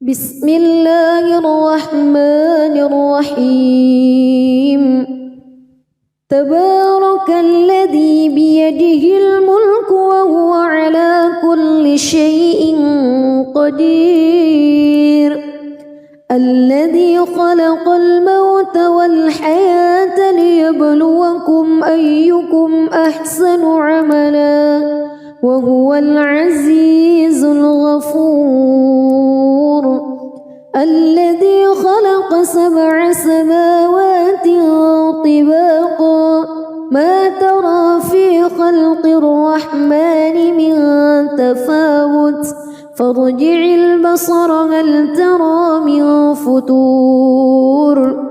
بسم الله الرحمن الرحيم تبارك الذي بيده الملك وهو على كل شيء قدير الذي خلق الموت والحياة ليبلوكم أيكم أحسن عملا وهو العزيز الغفور الذي خلق 7 سماوات طباقا ما ترى في خلق الرحمن من تفاوت فارجع البصر هل ترى من فتور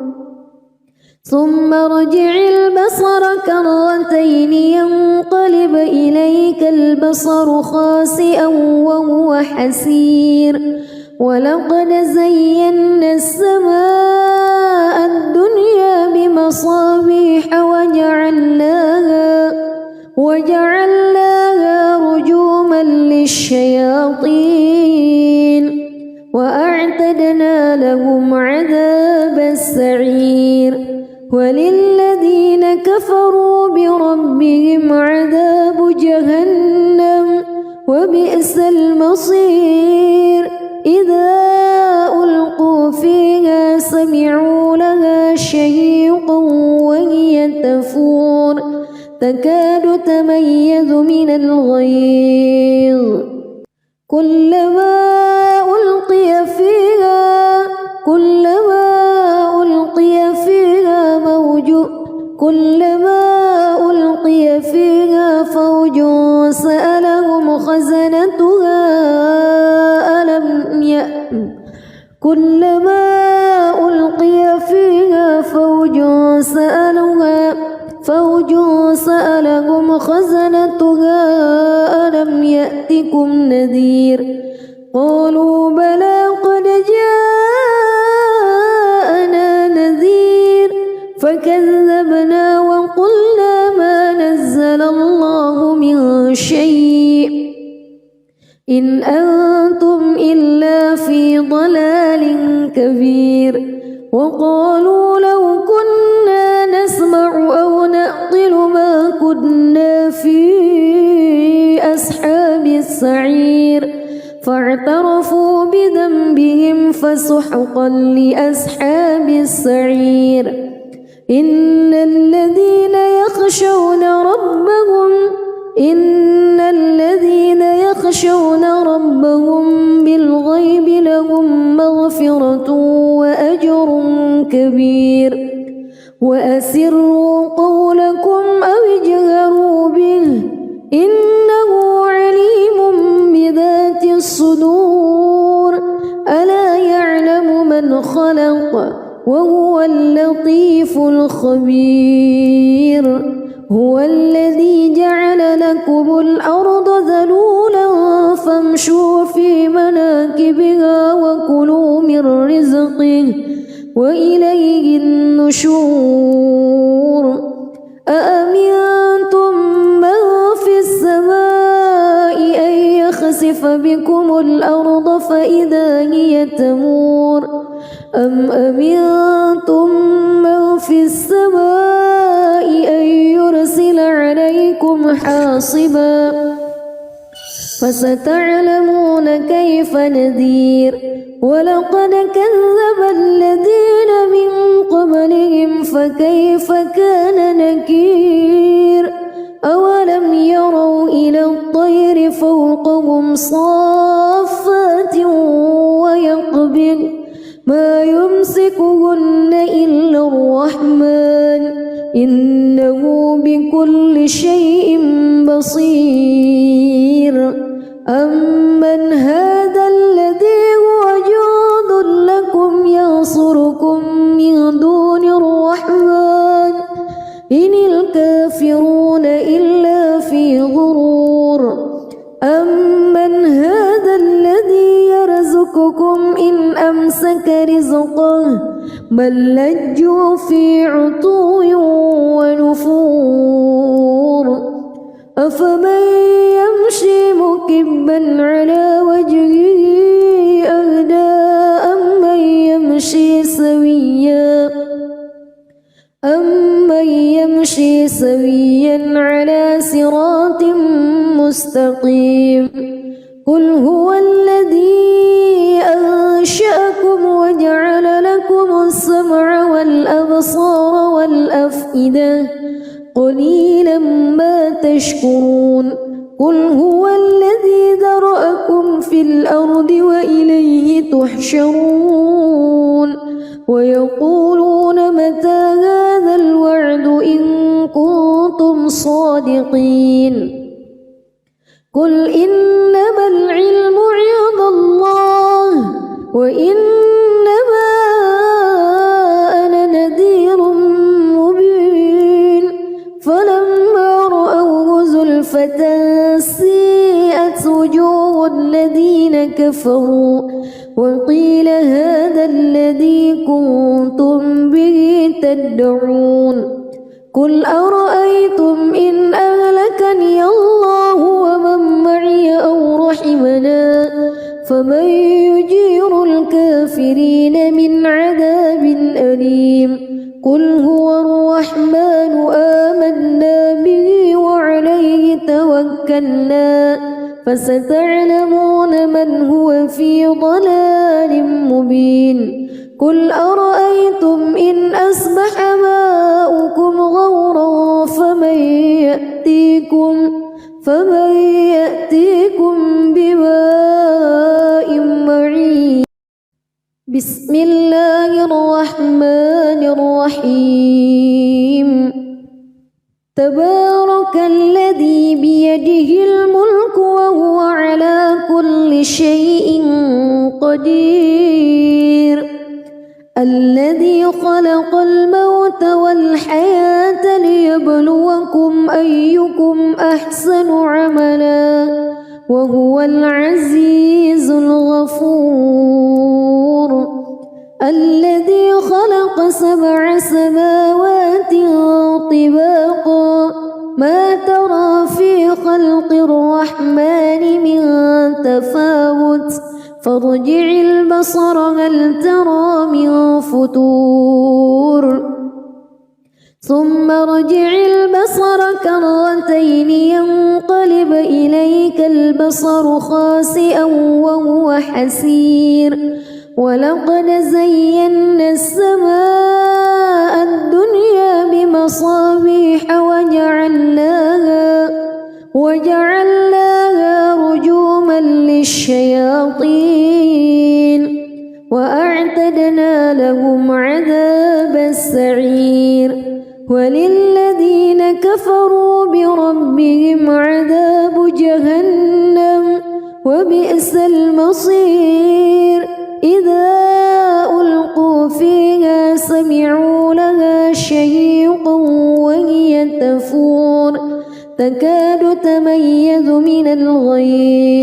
ثم ارجع البصر كرتين ينقلب إليك البصر خاسئا وهو حسير ولقد زينا السماء الدنيا بمصابيح وجعلناها رجوما للشياطين وأعتدنا لهم عذاب السعير وللذين كفروا بربهم عذاب جهنم وبئس المصير إذا ألقوا فيها سمعوا لها شهيقا وهي تفور تكاد تميز من الغيظ كلما ألقي فيها فوج سألهم خزنتها ألم يأتكم نذير قالوا بلى قد جاءنا نذير فكذبنا وقلنا ما نزل الله من شيء إن أنتم إلا في ضلال كبير وقالوا لو كنا نسمع أو نعقل ما كنا في أصحاب السعير فاعترفوا بذنبهم فسحقا لأصحاب السعير إن الذين يخشون ربهم بالغيب لهم مغفرة وأجر كبير وأسروا قولكم أو اجهروا به إنه عليم بذات الصدور ألا يعلم من خلق وهو اللطيف الخبير هو الذي جعل لكم الأرض ذلولا فامشوا في مناكبها وكلوا من رزقه وإليه النشور أأمنتم من في السماء أن يخسف بكم الأرض فإذا هي تمور أم أمنتم من في السماء أن يرسل عليكم حاصبا فستعلمون كيف نذير ولقد كذب الذين من قبلهم فكيف كان نكير أولم يروا إلى الطير فوقهم صافات ويقبض ما يمسكهن إلا الرحمن إنه بكل شيء بصير أمن هذا الذي هو جند لكم ينصركم من دون الرحمن إن الكافرون إلا في غرور أمن هذا الذي يرزقكم إن أمسك رزقه بل لجوا في عتو ونفور أفمن يمشي مكبا على وجهه أهدى سويا على صراط مستقيم قل هو الذي أنشأكم وجعل لكم السمع والأبصار والأفئدة قليلا ما تشكرون قل هو الذي ذرأكم في الأرض وإليه تحشرون ويقولون متى هذا الوعد إن كنتم صادقين قل إنما العلم عند الله وإنما أنا نذير مبين فلما رأوه زلفة سيئت وجوه الذين كفروا وقيل هذا الذي كنتم به تدعون قل أرأيتم إن أهلكني الله ومن معي أو رحمنا فمن يجير الكافرين من عذاب أليم قل هو الرحمن آمنا به وعليه توكلنا فستعلمون من هو في ضلال مبين قل أرأيتم إن أصبح ماؤكم غورا فمن يأتيكم بماء معين بسم الله الرحمن الرحيم تبارك الذي بيده الملك وهو على كل شيء قدير الذي خلق الموت والحياة ليبلوكم أيكم أحسن عملا وهو العزيز الغفور الذي خلق 7 سماوات طباقا ما ترى في خلق الرحمن من تفاوت فارجع البصر هل ترى من فتور ثم ارجع البصر كرتين ينقلب إليك البصر خاسئا وهو حسير ولقد زينا السماء الدنيا بمصابيح وجعلناها رجوما للشياطين وأعتدنا لهم عذاب السعير وللذين كفروا بربهم عذاب جهنم وبئس المصير إذا ألقوا فيها سمعوا لها شهيقا وهي تفور تكاد تميز من الغيظ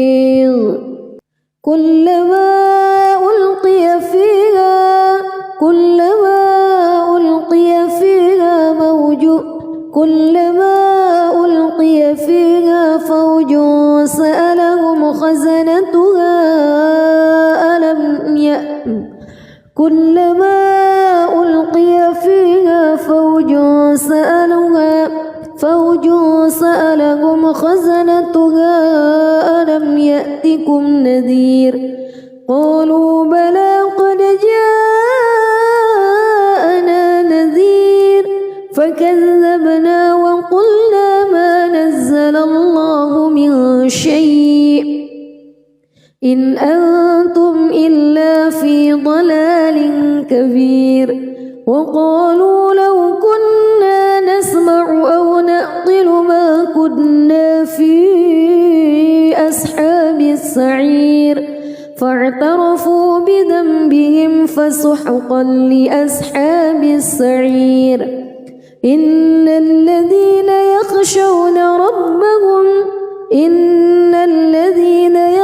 كلما ألقي فيها فوج سألهم خزنتها ألم يأتكم نذير قالوا بلى قد جاءنا نذير فكذبنا وقلنا ما نزل الله من شيء إن أنتم إلا في ضلال كبير وقالوا لو كنا نسمع أو نعقل ما كنا في أصحاب السعير فاعترفوا بذنبهم فسحقا لأصحاب السعير إن الذين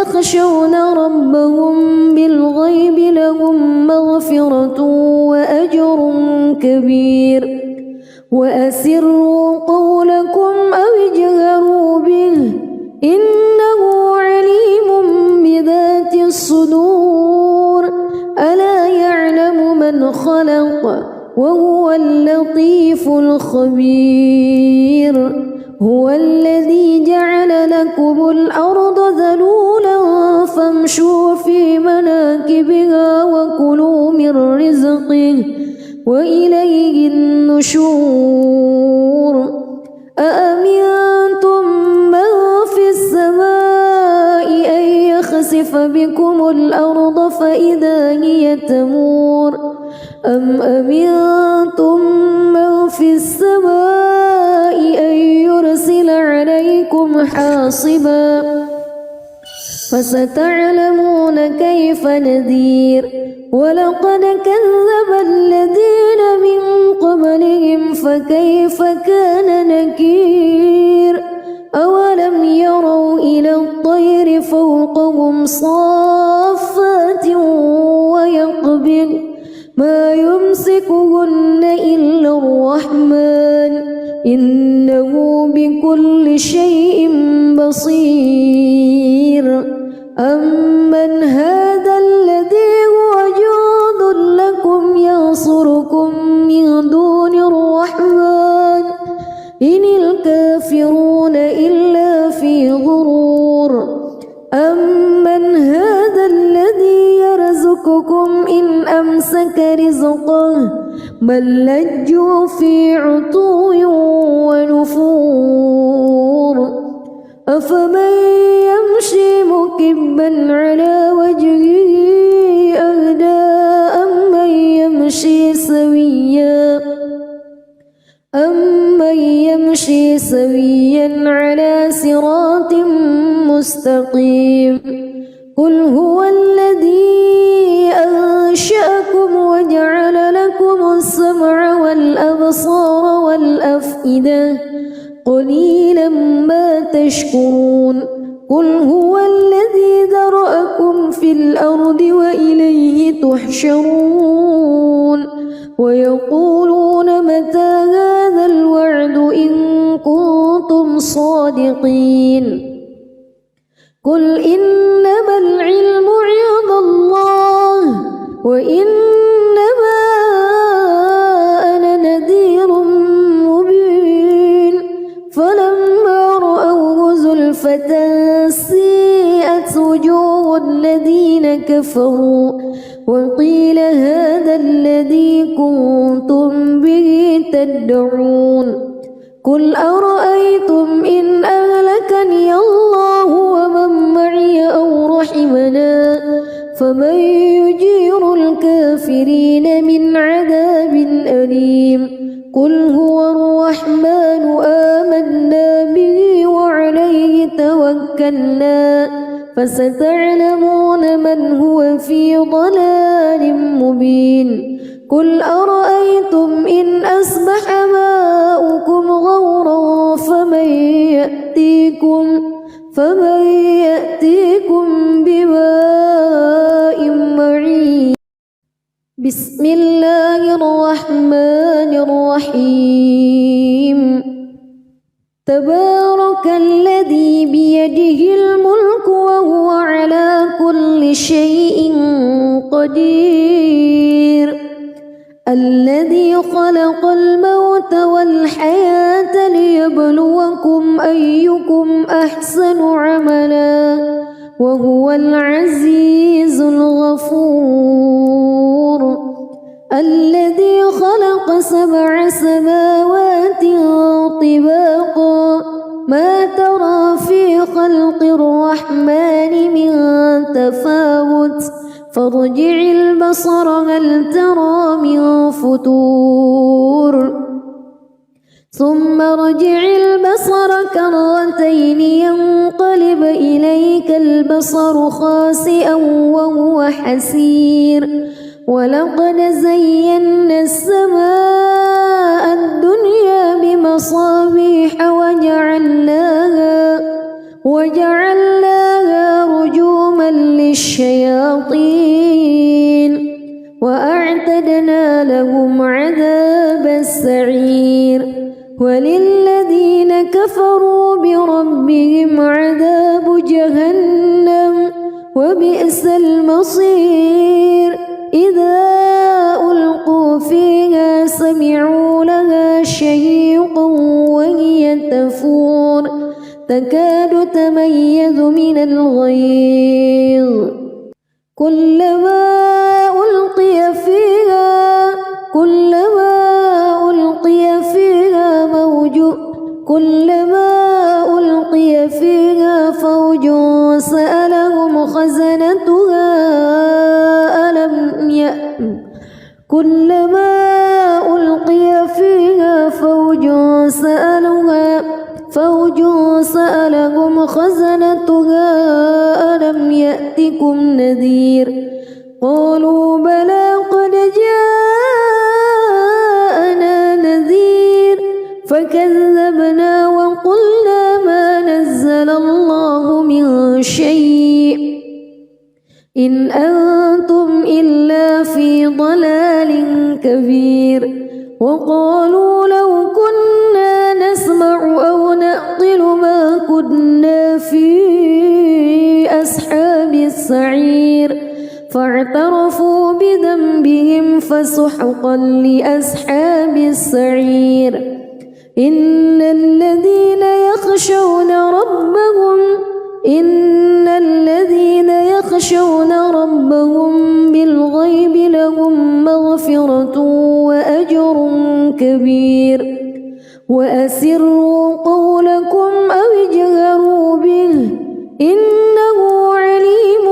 يخشون ربهم بالغيب لهم مغفرة وأجر كبير وأسروا قولكم أو اجهروا به إنه عليم بذات الصدور ألا يعلم من خلق وهو اللطيف الخبير هو الذي جعل لكم الأرض ذلولا فامشوا في مناكبها وكلوا من رزقه وإليه النشور أأمنتم من في السماء أن يخسف بكم الأرض فإذا هي تمور أم أمنتم من في السماء أن يرسل عليكم حاصبا فستعلمون كيف نذير ولقد كذب الذين من قبلهم فكيف كان نكير أولم يروا إلى الطير فوقهم صافات ويقبض ما يمسكهن إلا الرحمن إنه بكل شيء بصير أمن هذا الذي هو جند لكم ينصركم من دون الرحمن إن الكافرون إلا في غرور أمن هذا الذي يرزقكم إن أمسك رزقه بل لجوا في عتو ونفور أفمن يمشي مكبا على وجهه أهدى أمن يمشي سويا على صراط مستقيم قل هو الذي أنشأكم وجعل لكم السمع والأبصار والأفئدة قليلا ما تشكرون قل هو الذي ذرأكم في الأرض وإليه تحشرون ويقولون متى هذا الوعد إن كنتم صادقين قل إنما العلم عند الله وإنما أنا نذير مبين فلما رأوه زلفة سيئت وجوه الذين كفروا وقيل هذا الذي كنتم به تدعون قل أرأيتم إن أهلكني الله ومن معي أو رحمنا فمن يجير الكافرين من عذاب أليم قل هو الرحمن آمنا به وعليه توكلنا فستعلمون من هو في ضلال مبين قل أرأيتم إن أصبح ماؤكم غورا فمن يأتيكم بماء معين بسم الله الرحمن الرحيم تبارك الذي بيده الملك وهو على كل شيء قدير الذي خلق الموت والحياة ليبلوكم أيكم أحسن عملا وهو العزيز الغفور الذي خلق 7 سماوات طباقا ما ترى في خلق الرحمن من تفاوت فارجع البصر هل ترى من فتور ثم ارجع البصر كرتين ينقلب إليك البصر خاسئا وهو حسير ولقد زينا السماء الدنيا بمصابيح وجعلناها رجوما للشياطين وأعتدنا لهم عذاب السعير وللذين كفروا بربهم عذاب جهنم وبئس المصير إذا ألقوا فيها يتميز من الغيظ كلما ألقي فيها فوج سألهم خزنتها ألم يأتكم نذير قالوا بلى قد جاءنا نذير فكذبنا وقلنا ما نزل الله من شيء إن أنتم إلا في ضلال كبير وقالوا لو كنا نسمع أو نعقل ما كنا في أصحاب السعير فاعترفوا بذنبهم فسحقا لأصحاب السعير إن الذين يخشون ربهم بالغيب لهم مغفرة وأجر كبير وأسروا قولكم أو اجهروا به إنه عليم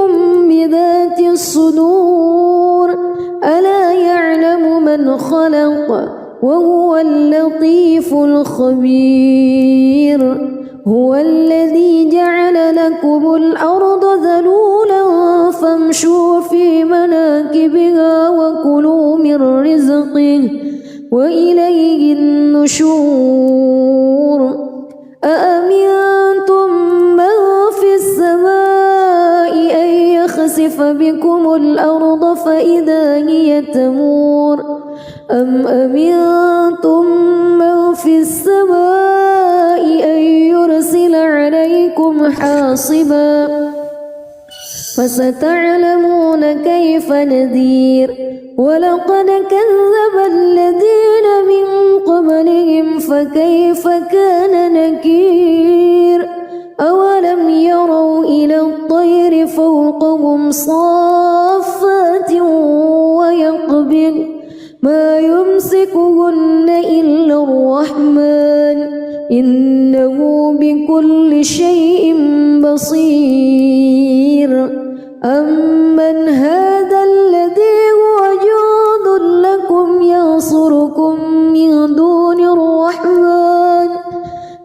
بذات الصدور ألا يعلم من خلق وهو اللطيف الخبير هو الذي جعل لكم الأرض ذلولا فامشوا في مناكبها وكلوا من رزقه وإليه النشور أأمنتم من في السماء أن يخسف بكم الأرض فإذا هي تمور أم أمنتم من في السماء أن يرسل عليكم حاصبا فستعلمون كيف نذير ولقد كذب الذين من قبلهم فكيف كان نكير أولم يروا إلى الطير فوقهم صافات ويقبض ما يمسكهن إلا الرحمن إنه بكل شيء بصير أمن هذا الذي هو جند لكم ينصركم من دون الرحمن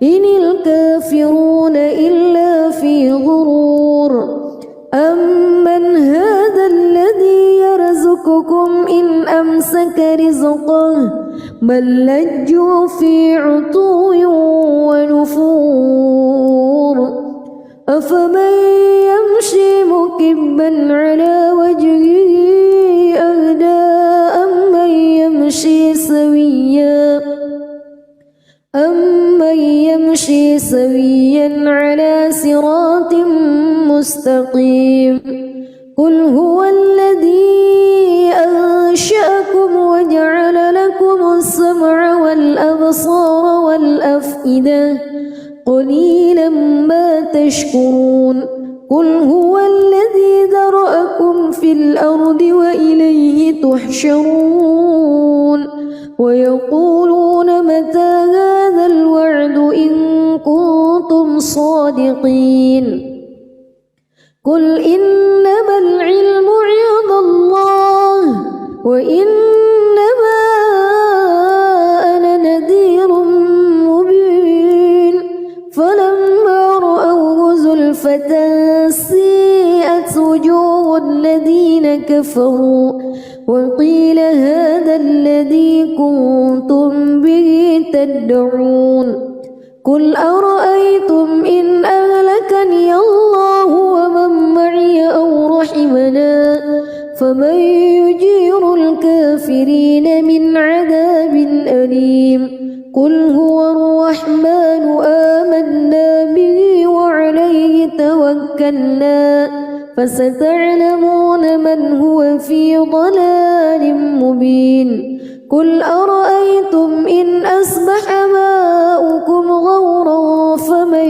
إن الكافرون إلا في غرور أمن هذا الذي يرزقكم إن أمسك رزقه بل لجوا في عتو ونفور أفمن يمشي مكبا على وجهه أهدى أمن يمشي سويا على صراط مستقيم قل هو الذي أنشأكم وجعل لكم السمع والأبصار والأفئدة قليلا ما تشكرون قل هو الذي ذرأكم في الأرض وإليه تحشرون ويقولون متى هذا الوعد إن كنتم صادقين قل إنما العلم عند الله وإنما أنا نذير مبين فلما رأوه زلفة سيئت وجوه الذين كفروا وقيل هذا الذي كنتم به تدعون قل أرأيتم إن أهلكني الله ومن معي أو رحمنا فمن يجير الكافرين من عذاب أليم قل هو الرحمن آمنا به وعليه توكلنا فستعلمون من هو في ضلال مبين قل أرأيتم إن أصبح ماؤكم غورا فمن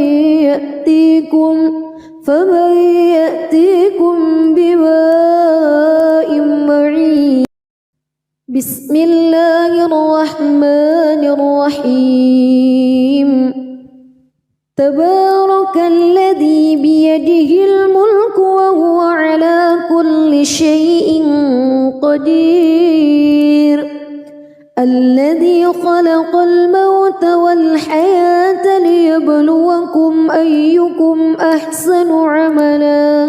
يأتيكم بماء معين. بسم الله الرحمن الرحيم. تبارك الذي بيده الملك وهو على كل شيء قدير. الذي خلق الموت والحياة ليبلوكم أيكم أحسن عملا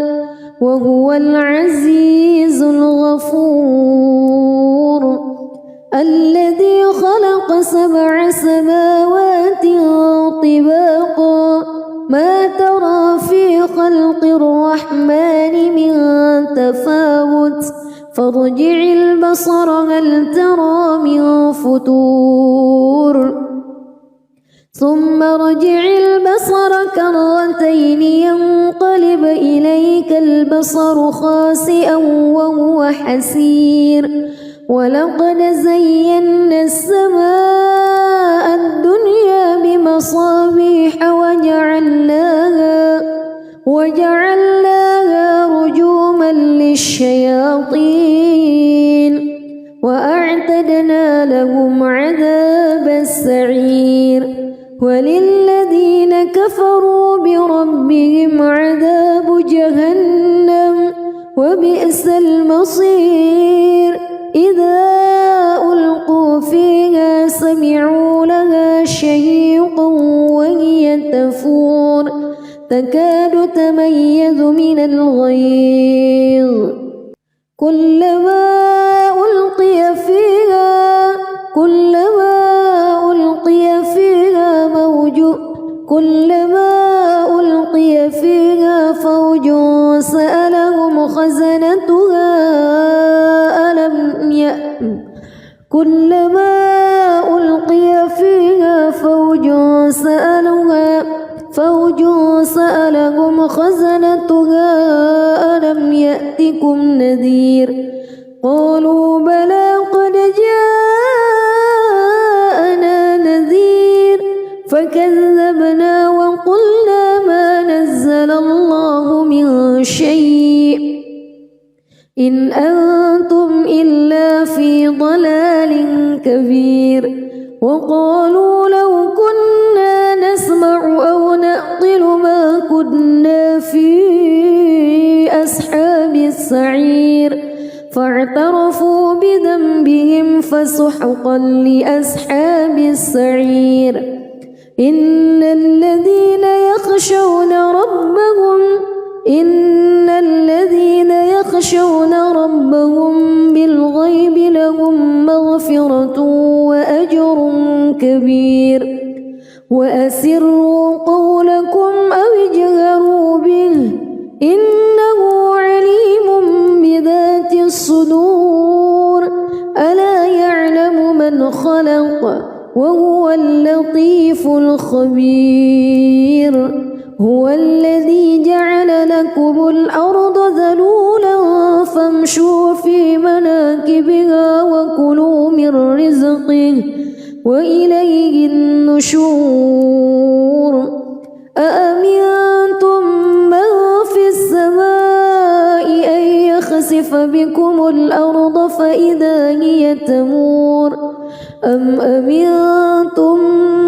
وهو العزيز الغفور. الذي خلق 7 سماوات طباقا ما ترى في خلق الرحمن من تفاوت فارجع البصر هل ترى من فتور ثم ارجع البصر كرتين ينقلب إليك البصر خاسئا وهو حسير. ولقد زينا السماء الدنيا بمصابيح وجعلناها رجوما للشياطين وأعتدنا لهم عذاب السعير. وللذين كفروا بربهم عذاب جهنم وبئس المصير. إذا ألقوا فيها سمعوا لها شهيقا وهي تفور تكاد تميز من الغيظ. كلما ألقي فيها فوج سألهم خزنتها ألم يأتكم نذير. قالوا بلى قد جاءنا نذير فكذبنا وقلنا ما نزل الله من شيء إن أنتم إلا في ضلال كبير. وقالوا لو كنا نسمع أو نعقل ما كنا في أصحاب السعير فاعترفوا بذنبهم فسحقا لأصحاب السعير. إن الذين يخشون ربهم بالغيب لهم مغفرة وأجر كبير. وأسروا قولكم أو اجهروا به إنه عليم بذات الصدور. ألا يعلم من خلق وهو اللطيف الخبير. هو الذي جعل لكم الأرض ذلولا فامشوا في مناكبها وكلوا من رزقه وإليه النشور. أأمنتم من في السماء أن يخسف بكم الأرض فإذا هي تمور أم أمنتم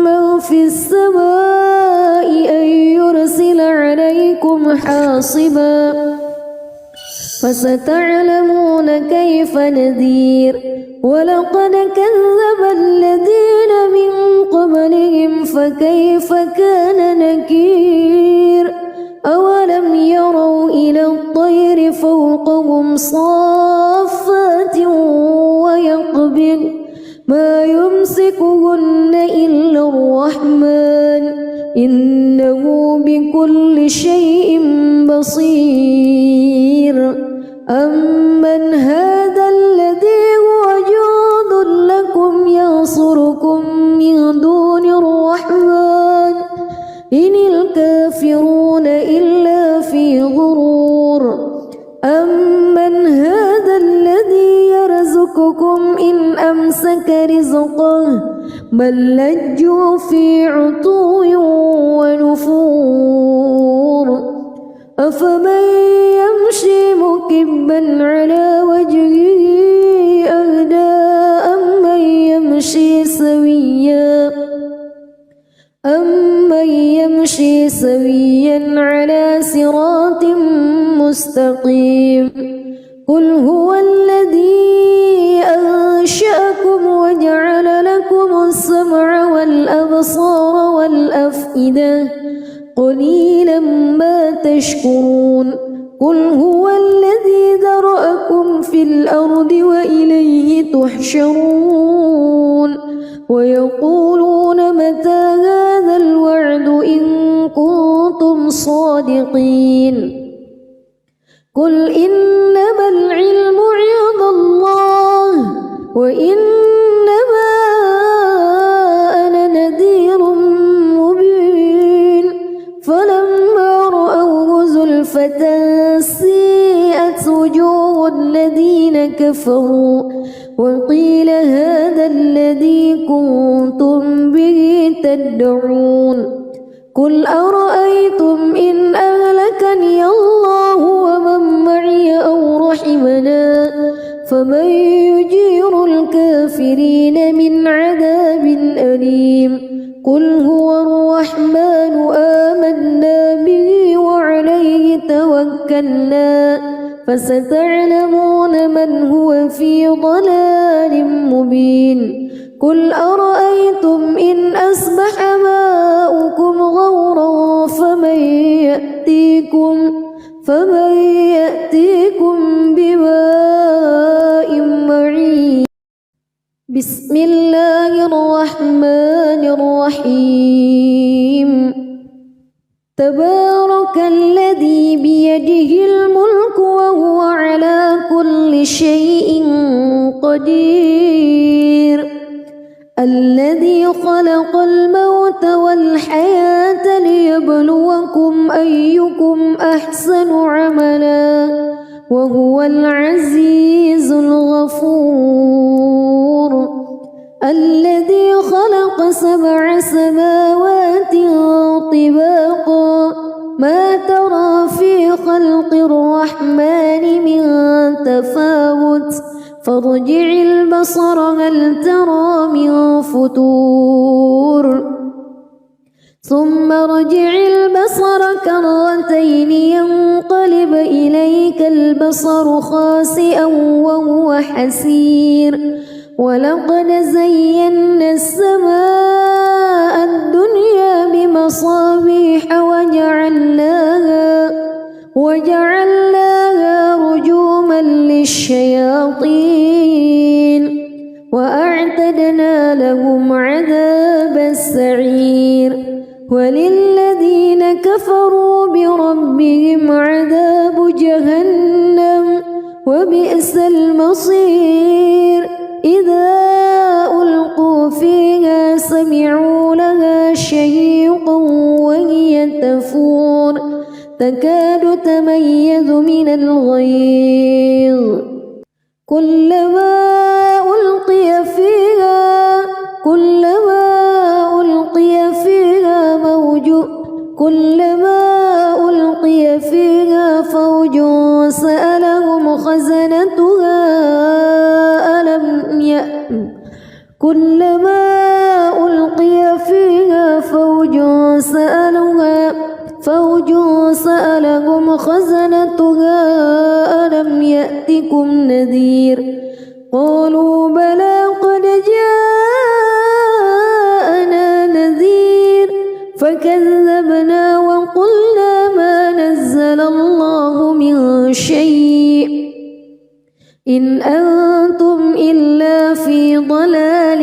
من في السماء أن يرسل عليكم حاصبا فستعلمون كيف نذير. ولقد كذب الذين من قبلهم فكيف كان نكير. أولم يروا إلى الطير فوقهم صافات ويقبض ما يمسكهن إلا الرحمن إنه بكل شيء بصير. أمن هذا الذي هو جند لكم ينصركم من دون الرحمن إن الكافرون إلا في غرور. أمن هذا الذي يرزقكم إن أمسك رزقه بل لجوا في عتو ونفور أفمن يمشي مكبا على وجهه أهدى أمن يمشي سويا على صراط مستقيم قل هو الذي أنشأكم وجعل لكم السمع والأبصار والأفئدة قليلا ما تشكرون قل هو الذي ذرأكم في الأرض وإليه تحشرون ويقولون متى هذا الوعد إن كنتم صادقين قل إنما العلم عند الله وإنما أنا نذير مبين فلما رأوه زلفة سيئت وجوه الذين كفروا وقيل هذا الذي كنتم به تدعون قل أرأيتم إن أهلكني الله ومن معي أو رحمنا فمن يجير الكافرين من عذاب أليم قل هو الرحمن آمنا به وعليه توكلنا فستعلمون من هو في ضلال مبين قل أرأيتم إن أصبح ماؤكم غورا فمن يأتيكم بماء معين بسم الله الرحمن الرحيم تبارك الذي بيده الملك وهو على كل شيء قدير الذي خلق الموت والحياة ليبلوكم أيكم أحسن عملا وهو العزيز الغفور الذي خلق 7 سماوات طباقا ما ترى في خلق الرحمن من تفاوت فارجع البصر هل ترى من فتور ثم ارجع البصر كرتين ينقلب إليك البصر خاسئا وهو حسير ولقد زينا السماء الدنيا بمصابيح وجعلناها رجوما للشياطين وأعتدنا لهم عذاب السعير وللذين كفروا بربهم عذاب جهنم وبئس المصير إذا ألقوا فيها سمعوا لها شهيقا وهي تفور تكاد تميز من الغيظ كلما ألقي فيها فوج سألهم خزنتها كلما ألقي فيها فوج سألهم خزنتها ألم يأتكم نذير قالوا بلى قد جاءنا نذير فكذبنا وقلنا ما نزل الله من شيء إن أنتم إلا في ضلال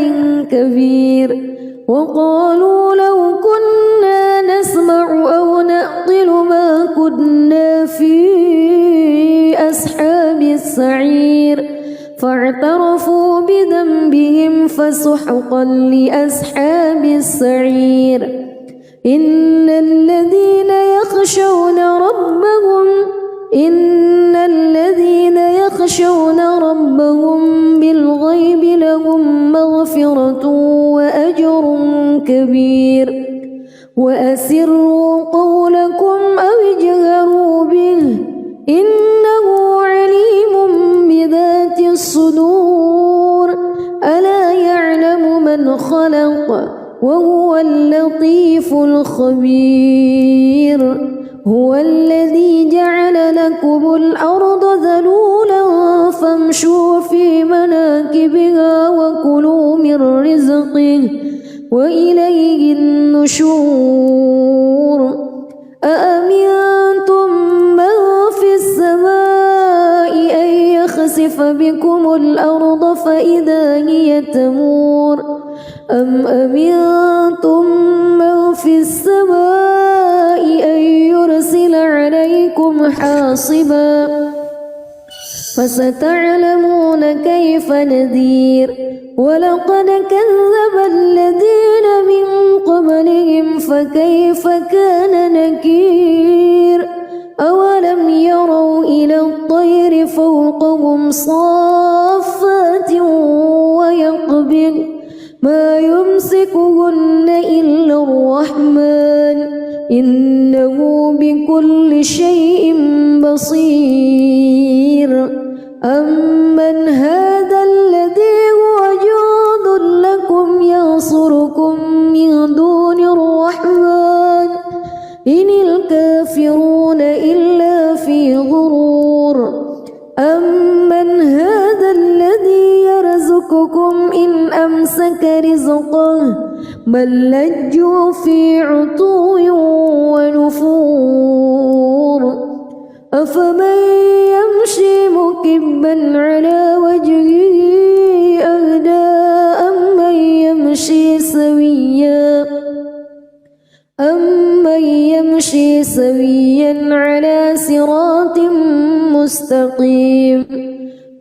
كبير وقالوا لو كنا نسمع أو نعقل ما كنا في أصحاب السعير فاعترفوا بذنبهم فسحقا لأصحاب السعير إن الذين يخشون ربهم بالغيب لهم مغفرة وأجر كبير وأسروا قولكم أو اجهروا به إنه عليم بذات الصدور ألا يعلم من خلق وهو اللطيف الخبير هو الذي جعل لكم الأرض ذلولا فامشوا في مناكبها وكلوا من رزقه وإليه النشور أأمنتم من في السماء أن يخسف بكم الأرض فإذا هي تمور أم أمنتم من في السماء أن يرسل عليكم حاصبا فستعلمون كيف نذير ولقد كذب الذين من قبلهم فكيف كان نكير أولم يروا إلى الطير فوقهم صافات ويقبض ما يمسكهن إلا الرحمن إنه بكل شيء بصير أمن هذا الذي هو جند لكم ينصركم من دون الرحمن إن الكافرون إلا في غرور أمن هذا الذي يرزقكم إن أمسك رزقه بل لجوا في عتو ونفور أفمن يمشي مكبا على وجهه أهدى أمن يمشي سويا على صراط مستقيم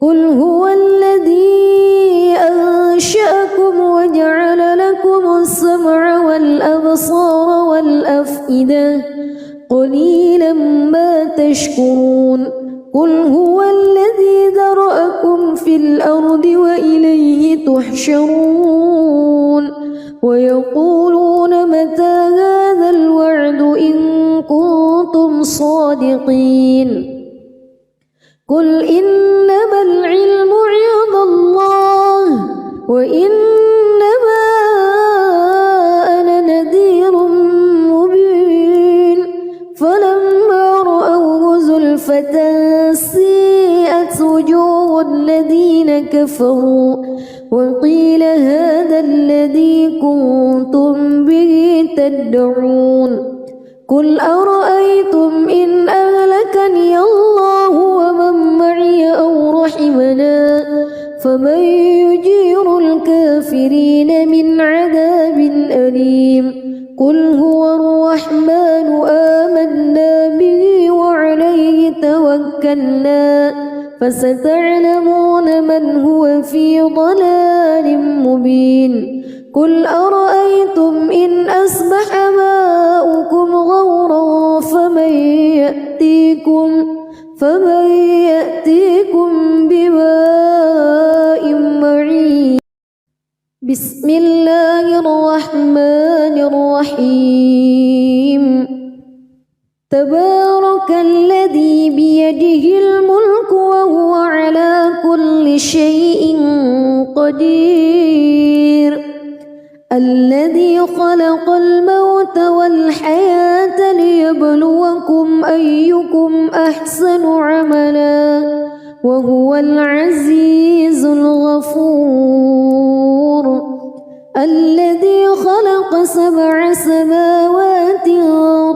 قل هو الذي أنشأكم وجعل لكم السمع والأبصار والأفئدة قليلا ما تشكرون قل هو الذي ذرأكم في الأرض وإليه تحشرون ويقولون متى هذا الوعد إن كنتم صادقين قل إنما العلم عند الله وإنما أنا نذير مبين فلما رأوه زلفة سيئت وجوه الذين كفروا وقيل هذا الذي كنتم به تدعون قل أرأيتم إن أهلكني الله ومن معي أو رحمنا فمن يجير الكافرين من عذاب أليم قل هو الرحمن آمنا به وعليه توكلنا فستعلمون من هو في ضلال مبين قل أرأيتم إن أصبح ماؤكم غورا فمن يأتيكم بماء معين بسم الله الرحمن الرحيم تبارك الذي بيده الملك وهو على كل شيء قدير الذي خلق الموت والحياة ليبلوكم أيكم أحسن عملا وهو العزيز الغفور الذي خلق 7 سماوات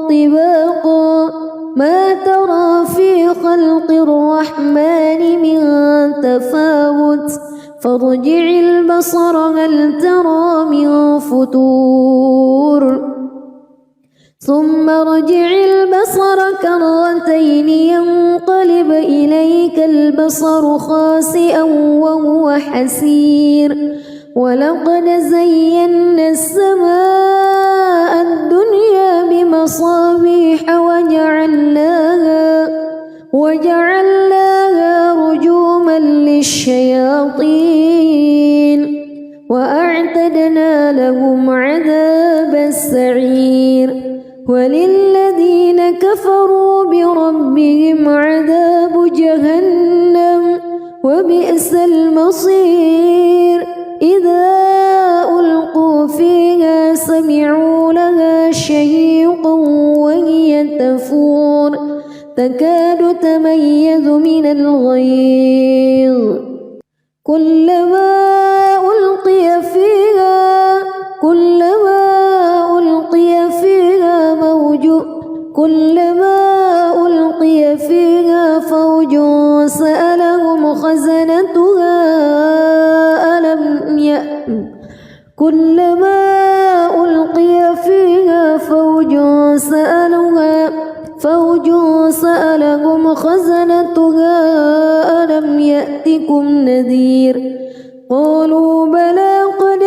طباقا ما ترى في خلق الرحمن من تفاوت فارجع البصر هل ترى من فتور ثم ارجع البصر كرتين ينقلب إليك البصر خاسئا وهو حسير ولقد زينا السماء الدنيا بمصابيح وجعلناها رجوما للشياطين وأعتدنا لهم عذاب السعير وللذين كفروا بربهم عذاب جهنم وبئس المصير إذا ألقوا فيها سمعوا لها شهيقا وهي تفور تكاد تميز من الغيظ كلما ألقي فيها فوج سألهم خزنتها ألم يأتكم نذير قالوا بلى قد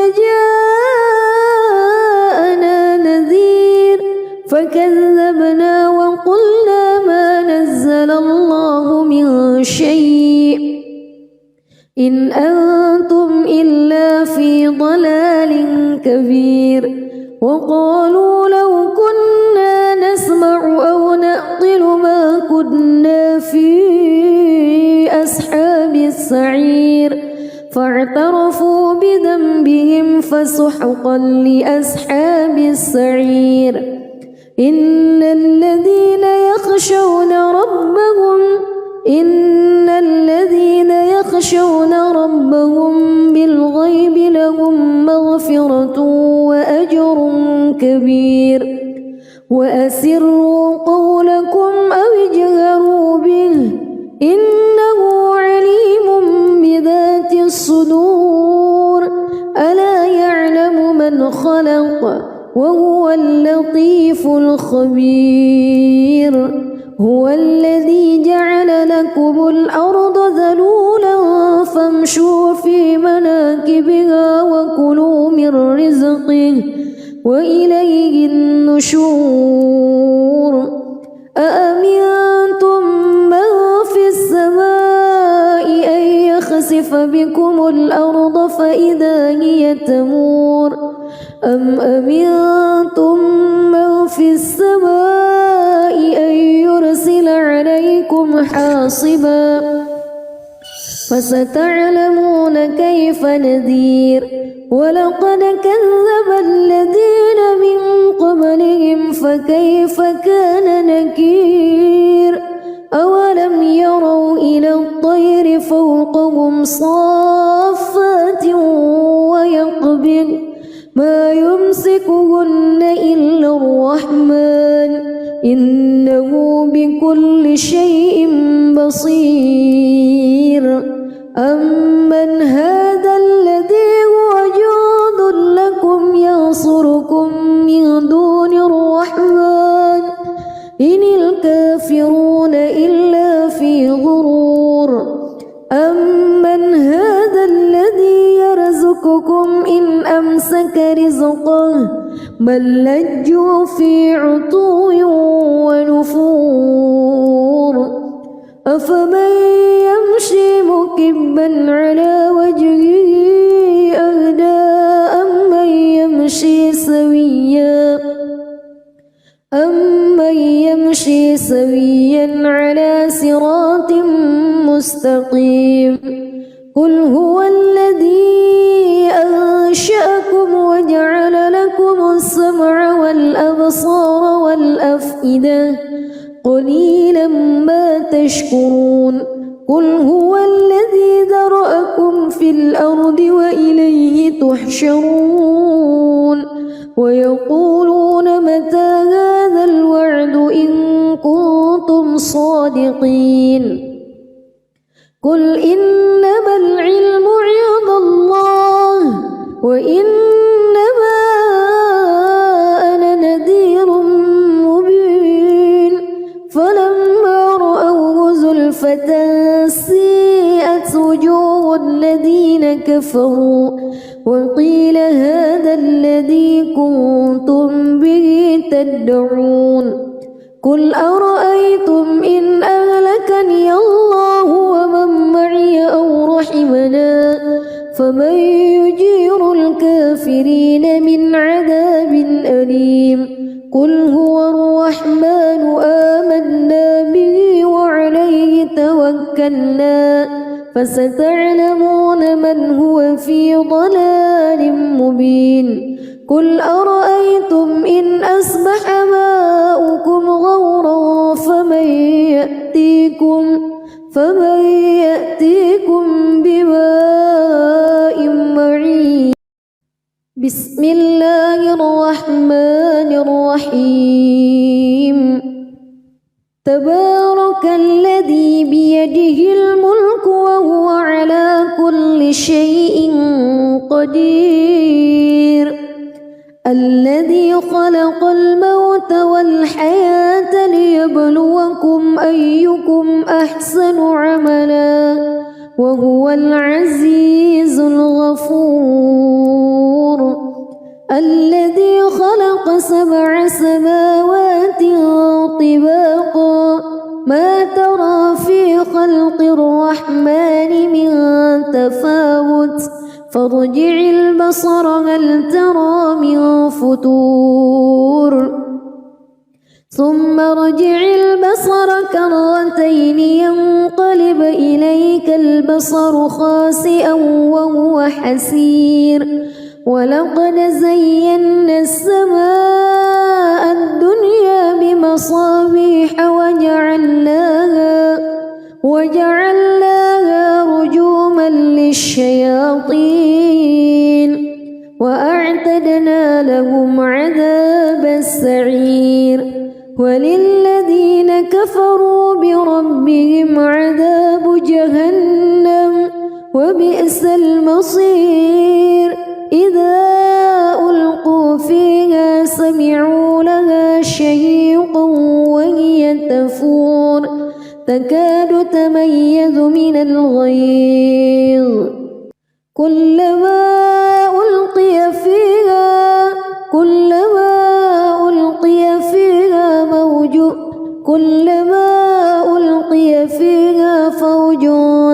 جاءنا نذير فكذبنا وقلنا ما نزل الله من شيء إن أنتم إلا في ضلال كبير وقالوا لو كنا نسمع أو نعقل ما كنا في أصحاب السعير فاعترفوا بذنبهم فسحقا لأصحاب السعير إن الذين يخشون ربهم بالغيب لهم مغفرة وأجر كبير وأسروا قولكم أو اجهروا به إنه عليم بذات الصدور ألا يعلم من خلق وهو اللطيف الخبير هو الذي جعل لكم الأرض ذلولا فامشوا في مناكبها وكلوا من رزقه وإليه النشور أأمنتم من في السماء أن يخسف بكم الأرض فإذا هي تمور أم أمنتم من في السماء أن يرسل عليكم حاصبا فستعلمون كيف نذير ولقد كذب الذين من قبلهم فكيف كان نكير أولم يروا إلى الطير فوقهم صافات ويقبض ما يمسكهن إلا الرحمن إنه بكل شيء بصير أمن هذا الذي هو جند لكم ينصركم من دون الرحمن إن الكافرون إلا في غرور أمن هذا الذي يرزقكم إن أمسك رزقه بل لجوا في عتو ونفور أفمن يمشي مكبا على وجهه أهدى أمن يمشي سويا على صراط مستقيم قل هو الذي أنشأكم وجعل لكم السمع والأبصار والأفئدة قليلا ما تشكرون قل هو الذي ذرأكم في الأرض وإليه تحشرون ويقولون متى هذا الوعد إن كنتم صادقين قل إنما العلم عند الله وإنما أنا نذير مبين فلما رأوه زلفة سيئت وجوه الذين كفروا وقيل هذا الذي كنتم به تدعون قل أرأيتم إن أهلكني الله ومن معي أو رحمني رحمنا فمن يجير الكافرين من عذاب أليم قل هو الرحمن آمنا به وعليه توكلنا فستعلمون من هو في ضلال مبين قل أرأيتم إن أصبح ماؤكم غورا فمن يأتيكم بماء معين بسم الله الرحمن الرحيم تبارك الذي بيده الملك وهو على كل شيء قدير الذي خلق الموت والحياة ليبلوكم أيكم أحسن عملا وهو العزيز الغفور الذي خلق 7 سماوات طباقا ما ترى في خلق الرحمن من تفاوت فارجع البصر هل ترى من فطور ثم ارجع البصر كرتين ينقلب إليك البصر خاسئا وهو حسير ولقد زينا السماء الدنيا بمصابيح وجعلناها رجوما للشياطين وأعتدنا لهم عذاب السعير وللذين كفروا بربهم عذاب جهنم وبئس المصير إذا ألقوا فيها سمعوا لها شهيقا وهي تفور تكاد تميز من الغيظ كلما ألقي فيها فوج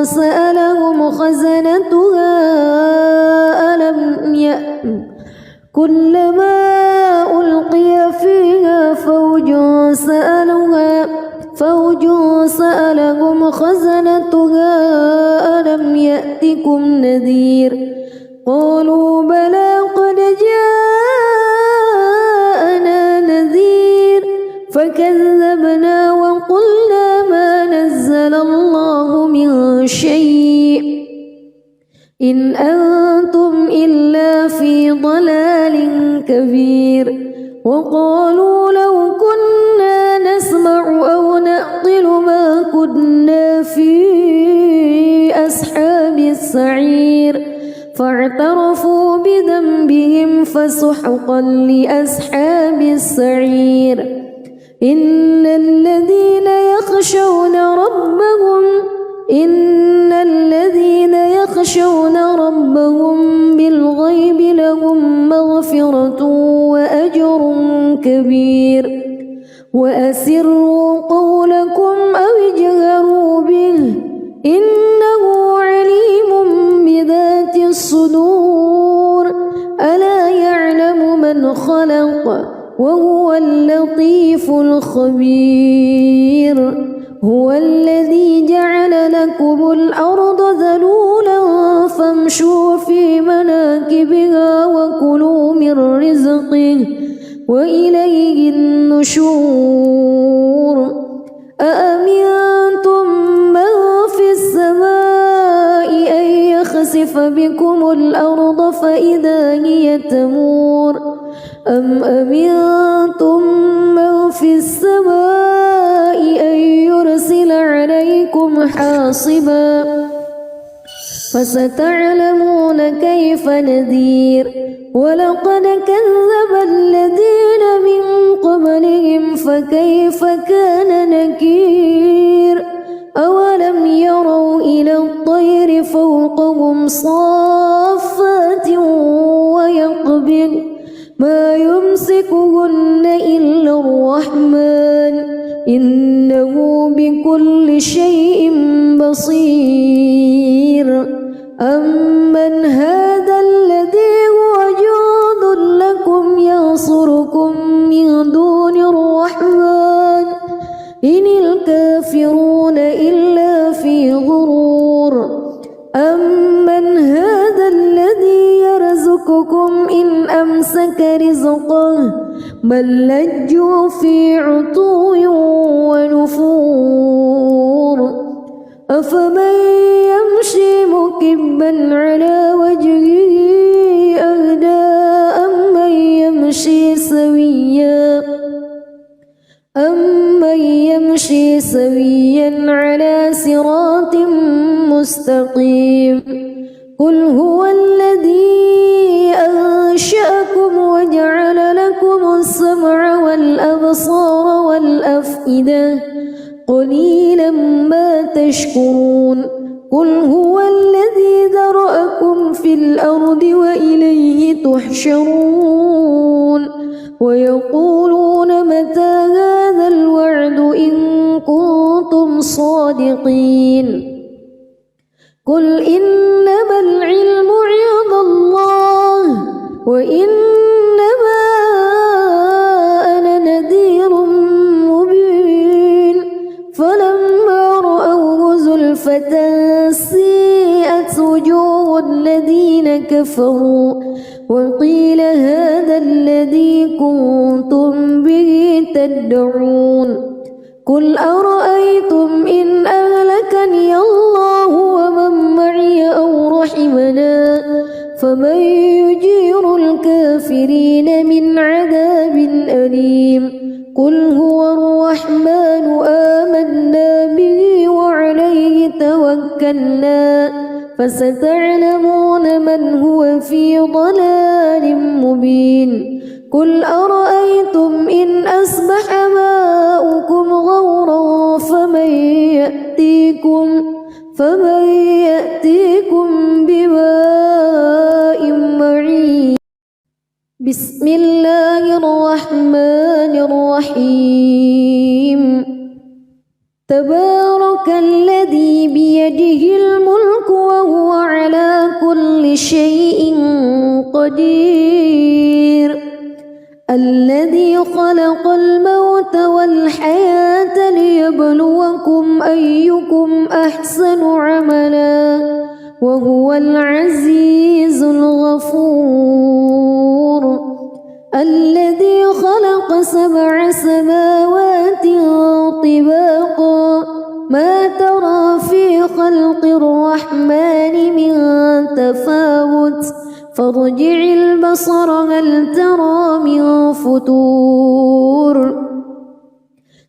سألهم خزنتها كلما ألقي فيها فوج سألهم خزنتها ألم يأتكم نذير قالوا بلى قد جاءنا نذير فكذبنا وقلنا ما نزل الله من شيء إن أنتم إلا في ضلال كبير وقالوا لو كنا نسمع أو نعقل ما كنا في أصحاب السعير فاعترفوا بذنبهم فسحقا لأصحاب السعير إن الذين يخشون ربهم بالغيب لهم مغفرة وأجر كبير وأسروا قولكم أو اجهروا به إنه عليم بذات الصدور ألا يعلم من خلق وهو اللطيف الخبير هو الذي جعل لكم الأرض ذلولا فامشوا في مناكبها وكلوا من رزقه وإليه النشور أأمنتم من في السماء أن يخسف بكم الأرض فإذا هي تمور أم أمنتم من في السماء أن يرسل عليكم حاصبا فستعلمون كيف نذير ولقد كذب الذين من قبلهم فكيف كان نكير أولم يروا إلى الطير فوقهم صافات ويقبض ما يمسكهن إلا الرحمن إنه بكل شيء بصير أمن هذا الذي هو جند لكم ينصركم من دون الرحمن إن الكافرون إلا في غرور أمن هذا الذي يرزقكم إن أمسك رزقه بل لجوا في عتو ونفور أفمن يمشي مكبا على وجهه أهدى أمن يمشي سويا على صراط مستقيم قل هو الذي أنشأكم وجعل لكم السمع والأبصار والأفئدة قليلا ما تشكرون قل هو الذي ذرأكم في الأرض وإليه تحشرون ويقولون متى هذا الوعد إن كنتم صادقين قل إنما العلم عند الله وإنما أنا نذير مبين فلما رأوه زلفة سيئت وجوه الذين كفروا وقيل هذا الذي كنتم به تدعون قل أرأيتم إن أهلكني الله ومن معي أو رحمنا فمن يجير الكافرين من عذاب أليم قل هو الرحمن آمنا به وعليه توكلنا فستعلمون من هو في ضلال مبين قل أرأيتم إن أصبح ماؤكم غورا فمن يأتيكم بماء معين بسم الله الرحمن الرحيم تبارك الذي بيده الملك وهو على كل شيء قدير الذي خلق الموت والحياة ليبلوكم أيكم أحسن عملا وهو العزيز الغفور الذي خلق 7 سماوات طباقا ما ترى في خلق الرحمن من تفاوت فارجع البصر هل ترى من فتور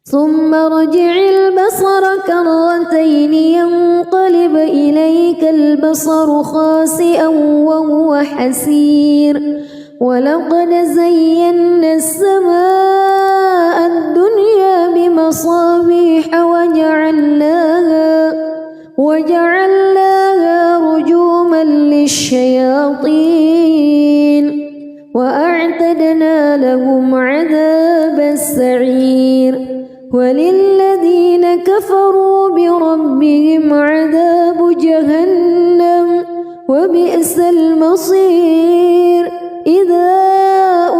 ثم ارجع البصر كرتين ينقلب إليك البصر خاسئا وهو حسير ولقد زينا السماء الدنيا بمصابيح وجعلناها رجوما للشياطين وأعتدنا لهم عذاب السعير وللذين كفروا بربهم عذاب جهنم وبئس المصير إذا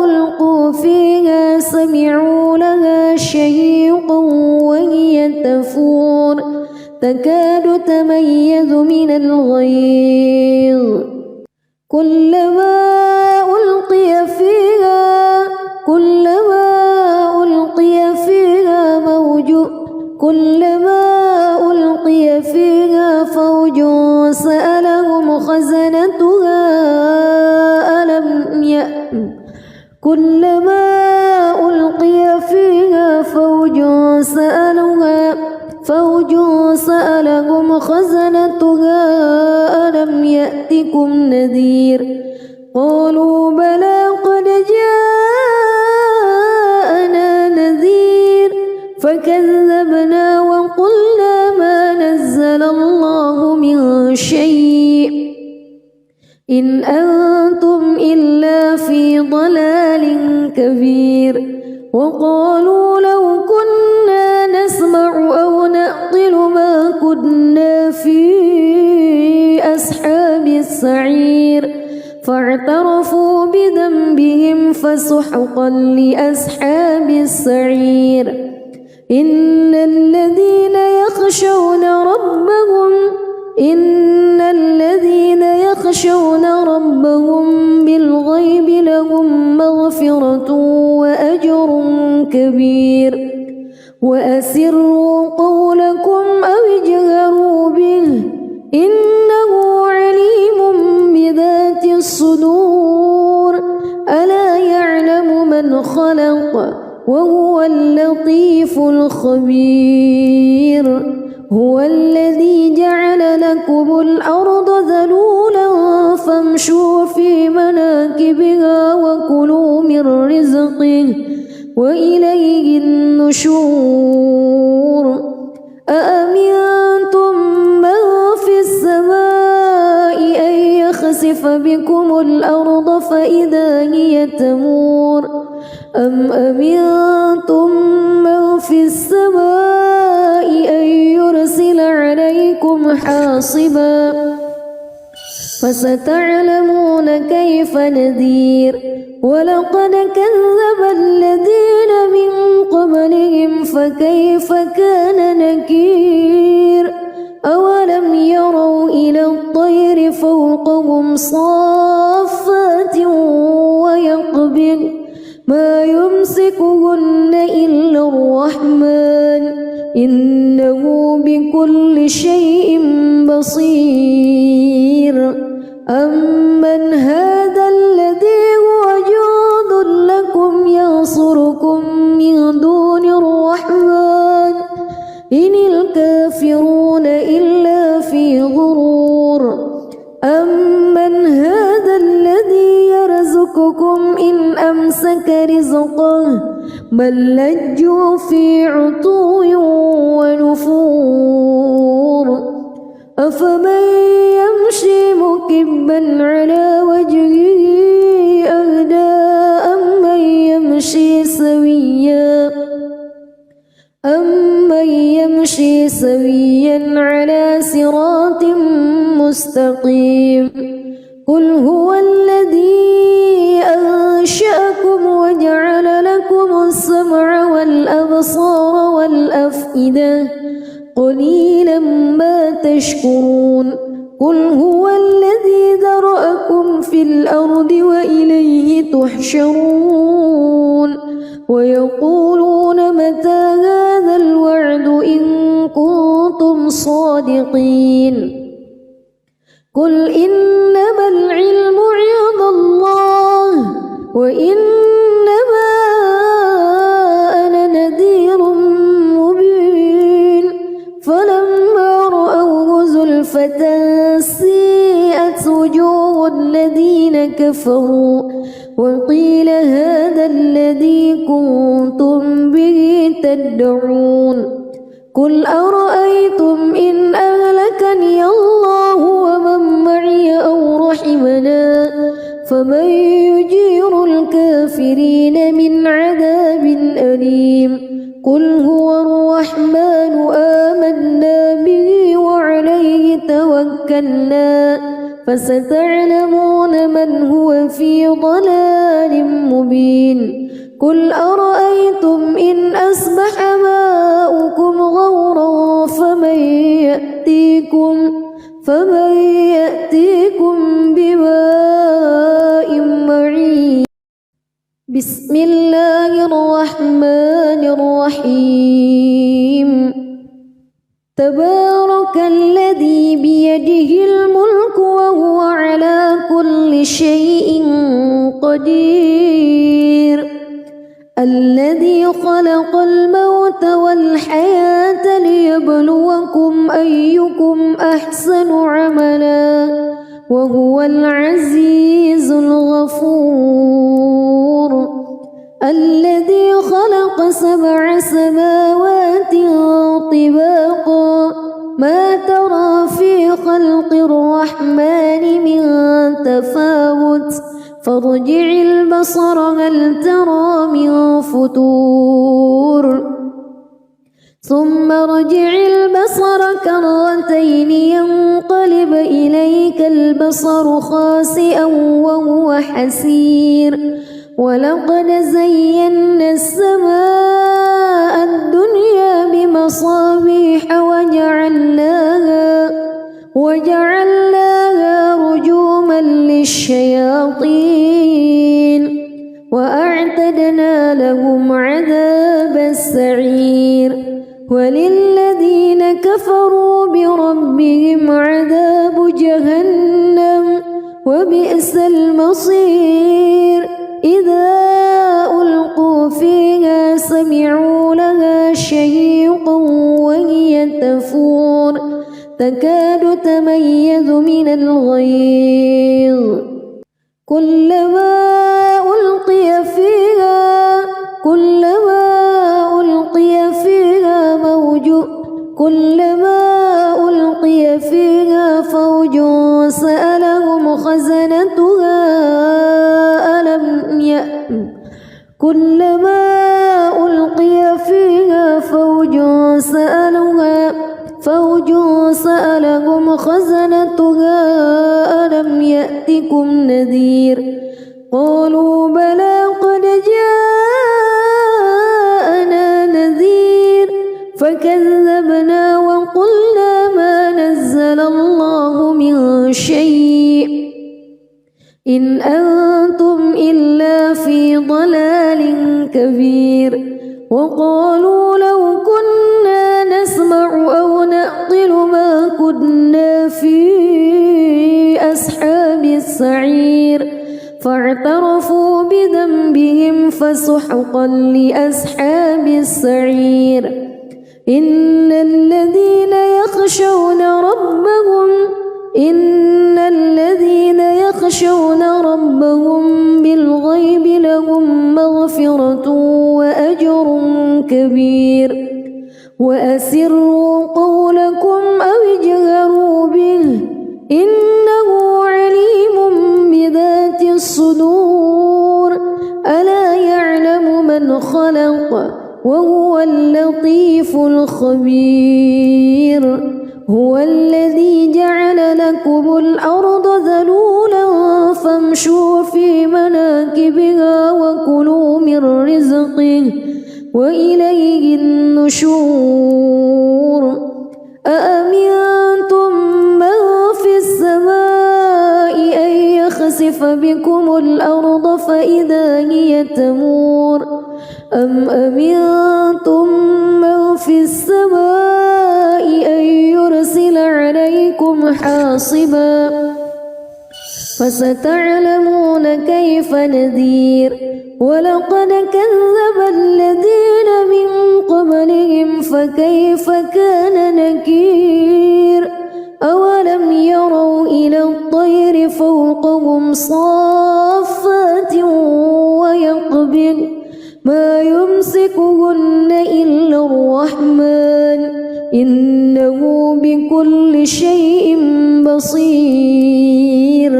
ألقوا فيها سمعوا لها شهيقا وهي تفور تكاد تميز من الغيظ كلما ألقي فيها فوج سألهم خزنتها كلما ألقي فيها فوج سألهم خزنتها ألم يأتكم نذير قالوا بلى قد جاءنا نذير فكذبنا وقلنا ما نزل الله من شيء إن أنتم إلا في ضلال كبير وقالوا لو كنا نسمع أو نعقل ما كنا في أصحاب السعير السعير فاعترفوا بذنبهم فسحقا لأصحاب السعير إن الذين يخشون ربهم بالغيب لهم مغفرة وأجر كبير وأسروا قولكم أو اجهروا به إنه عليم بذات الصدور ألا يعلم من خلق وهو اللطيف الخبير هو الذي جعل لكم الأرض ذلولا فامشوا في مناكبها وكلوا من رزقه وإليه النشور أأمنتم من في السماء أن يخسف بكم الأرض فإذا هي تمور أم أمنتم من في السماء أن يرسل عليكم حاصبا فستعلمون كيف نذير ولقد كذب الذين من قبلهم فكيف كان نكير أولم يروا إلى الطير فوقهم صافات ويقبض ما يمسكهن إلا الرحمن إنه بكل شيء بصير أمن هذا الذي هو جند لكم ينصركم من دون الرحمن إن الكافرون إلا في غرور أمن هذا الذي يرزقكم إن أمسك رزقه بل لجوا في عتو ونفور أفمن يمشي مكبا على وجهه أهدى أمن يمشي سويا على صراط مستقيم قل هو الذي أنشأكم وجعل لكم السمع والأبصار والأفئدة قليلا ما تشكرون قل هو الذي ذرأكم في الأرض وإليه تحشرون ويقولون متى هذا الوعد إن كنتم صادقين قل إنما العلم عند الله وإنما أنا نذير مبين فلما رأوه زلفة سيئت وجوه الذين كفروا وقيل هذا الذي كنتم به تدعون قل أرأيتم إن أهلكني الله ومن معي أو رحمنا فمن يجير الكافرين من عذاب أليم قل هو الرحمن آمنا به وعليه توكلنا فستعلمون من هو في ضلال مبين قل أرأيتم إن أصبح ماؤكم غورا فمن يأتيكم بماء معين بسم الله الرحمن الرحيم تبارك الذي بيده الملك وهو على كل شيء قدير الذي خلق الموت والحياة ليبلوكم أيكم أحسن عملا وهو العزيز الغفور الذي خلق 7 سماوات طباقا ما ترى في خلق الرحمن من تفاوت فارجع البصر هل ترى من فتور ثم ارجع البصر كرتين ينقلب إليك البصر خاسئا وهو حسير ولقد زينا السماء الدنيا بمصابيح وجعلناها رجوما للشياطين وأعتدنا لهم عذاب السعير وللذين كفروا بربهم عذاب جهنم وبئس المصير إذا ألقوا فيها سمعوا لها شهيقا وهي تفور تكاد تميز من الغيظ كلما ألقي فيها فوج سألهم خزنتها ألم يأتكم نذير قالوا بلى قد جاءنا نذير فكذبنا وقلنا ما نزل الله من شيء إن أنتم إلا في ضلال كبير وقالوا لو كنا نسمع أو نعقل ما كنا في أصحاب السعير فاعترفوا بذنبهم فسحقا لأصحاب السعير إن الذين يخشون ربهم بالغيب لهم مغفرة وأجر كبير وأسروا قولكم أو اجهروا به إنه عليم بذات الصدور ألا يعلم من خلق وهو اللطيف الخبير هو الذي جعل لكم الأرض ذلولا فامشوا في مناكبها وكلوا من رزقه وإليه النشور أأمنتم من في السماء أن يخسف بكم الأرض فإذا هي تمور أم أمنتم من في السماء أن يرسل عليكم حاصبا فستعلمون كيف نذير ولقد كذب الذين من قبلهم فكيف كان نكير أولم يروا إلى الطير فوقهم صافات ويقبض ما يمسكهن إلا الرحمن إنه بكل شيء بصير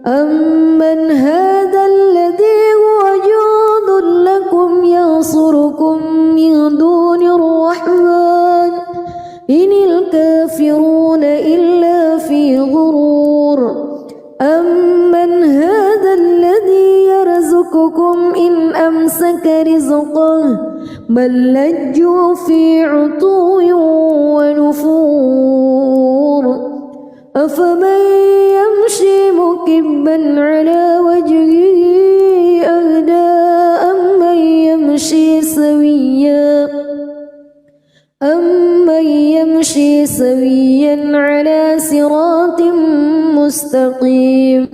أمن هذا الذي هو جند لكم ينصركم من دون الرحمن إن الكافرون إلا في غرور أمن هذا الذي يرزقكم إن أمسك رزقه بل لجوا في عتو ونفور أفمن يمشي مكبا على وجهه أهدى أمن يمشي سويا على صراط مستقيم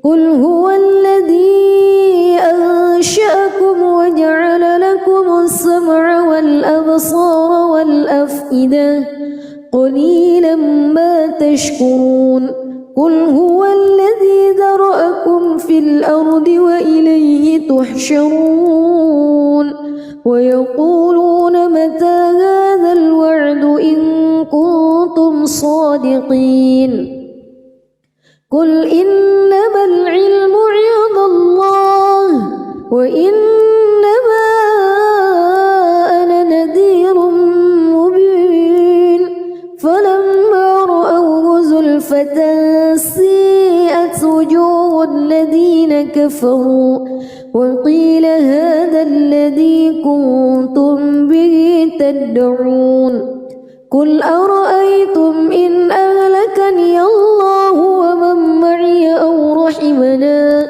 قل هو الذي أنشأكم وجعل لكم السمع والأبصار والأفئدة قليلا ما تشكرون قل هو الذي ذرأكم في الأرض وإليه تحشرون ويقولون متى هذا الوعد إن كنتم صادقين قل إنما العلم عند الله وإنما أنا نذير وجوه الذين كفروا وقيل هذا الذي كنتم به تدعون قل أرأيتم إن أهلكني الله ومن معي أو رحمنا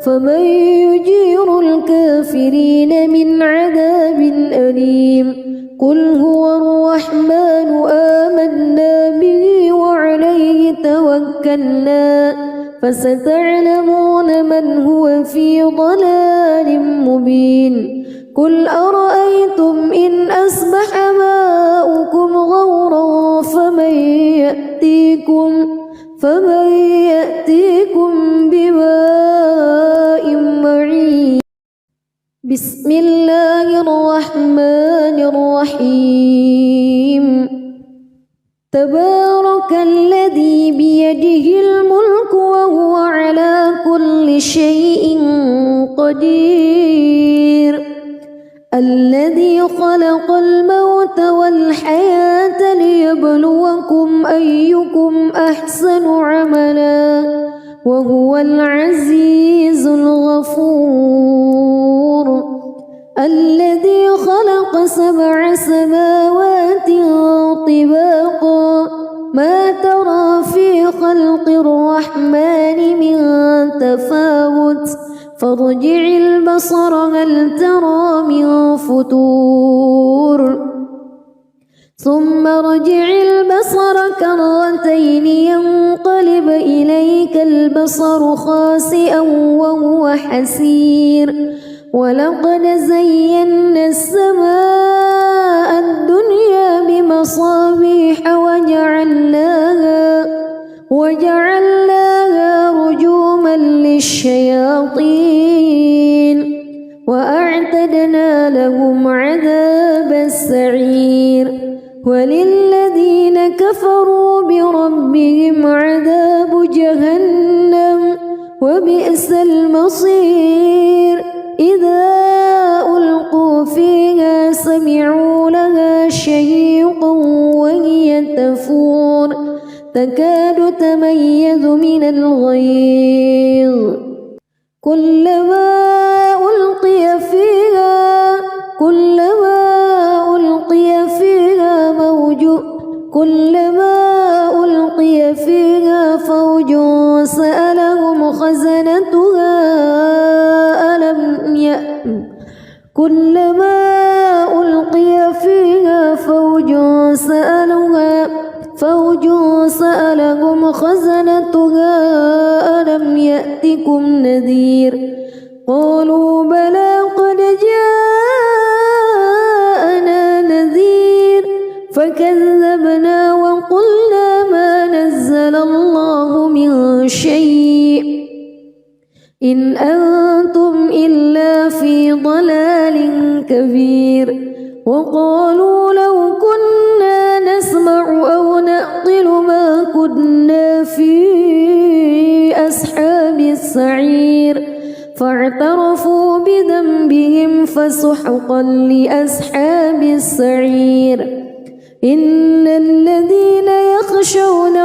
فمن يجير الكافرين من عذاب أليم قل هو الرحمن آمنا به وعليه توكلنا فستعلمون من هو في ضلال مبين قل أرأيتم إن أصبح ماؤكم غورا فمن يأتيكم بماء معين بسم الله الرحمن الرحيم تبارك الذي بيده الملك وهو على كل شيء قدير الذي خلق الموت والحياة ليبلوكم أيكم أحسن عملا وهو العزيز الغفور الذي خلق 7 سماوات طباقا ما ترى في خلق الرحمن من تفاوت فارجع البصر هل ترى من فتور ثم ارجع البصر كرتين ينقلب إليك البصر خاسئا وهو حسير ولقد زينا السماء الدنيا بمصابيح وجعلناها رجوما للشياطين وأعتدنا لهم عذاب السعير وللذين كفروا بربهم عذاب جهنم وبئس المصير إذا ألقوا فيها سمعوا لها شهيقا وهي تفور تكاد تميز من الغيظ كلما ألقي فيها فوج سألهم خزنتها ألم يأتكم نذير قالوا بلى قد جاءنا نذير فكذبنا وقلنا ما نزل الله من شيء إن أنتم إلا في ضلال كبير وقالوا لو كنا نسمع أو نعقل ما كنا في أصحاب السعير فاعترفوا بذنبهم فسحقا لأصحاب السعير إن الذين يخشون